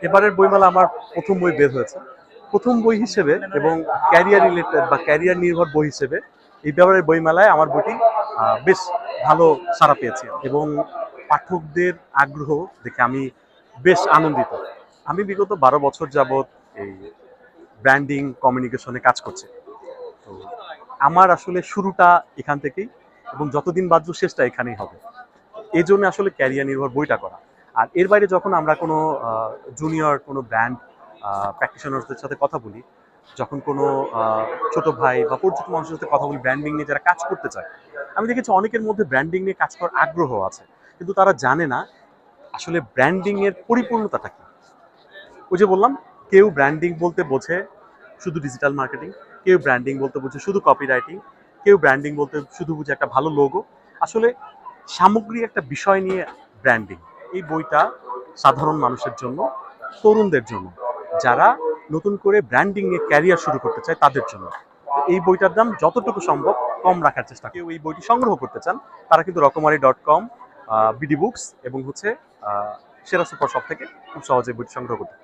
এবারের বইমেলা আমার প্রথম বই বের হয়েছে। প্রথম বই হিসেবে এবং ক্যারিয়ার রিলেটেড বা ক্যারিয়ার নির্ভর বই হিসেবে এইবারের বইমেলায় আমার বইটি বেশ ভালো সাড়া পেয়েছে এবং পাঠকদের আগ্রহ দেখে আমি বেশ আনন্দিত। আমি বিগত 12 বছর যাবৎ এই ব্র্যান্ডিং কমিউনিকেশনে কাজ করছি। তো আমার আসলে শুরুটা এখান থেকেই এবং যতদিন বাঁচব শেষটা এখানেই হবে। এই জন্য আসলে ক্যারিয়ার নির্ভর বইটা করা। আর এর বাইরে যখন আমরা কোনো জুনিয়র কোনো ব্র্যান্ড প্র্যাকটিশনারদের সাথে কথা বলি, যখন কোনো ছোট ভাই বা পরিচিত মানুষের সাথে কথা বলি ব্র্যান্ডিং নিয়ে যারা কাজ করতে চায়, আমি দেখেছি অনেকের মধ্যে ব্র্যান্ডিং নিয়ে কাজ করার আগ্রহ আছে, কিন্তু তারা জানে না আসলে ব্র্যান্ডিং এর পরিপূর্ণতাটা কি। ওই যে বললাম, কেউ ব্র্যান্ডিং বলতে বোঝে শুধু ডিজিটাল মার্কেটিং, কেউ ব্র্যান্ডিং বলতে বোঝে শুধু কপি রাইটিং, কেউ ব্র্যান্ডিং বলতে শুধু বুঝে একটা ভালো লোগো। আসলে সামগ্রিক একটা বিষয় নিয়ে ব্র্যান্ডিং। এই বইটা সাধারণ মানুষের জন্য, তরুণদের জন্য, যারা নতুন করে ব্র্যান্ডিং নিয়ে ক্যারিয়ার শুরু করতে চায় তাদের জন্য। এই বইটার দাম যতটুকু সম্ভব কম রাখার চেষ্টা। কেউ এই বইটি সংগ্রহ করতে চান তারা কিন্তু রকমারি.com, বিডি বুকস এবং সেরা সুপার শপ থেকে খুব সহজে বইটি সংগ্রহ করতে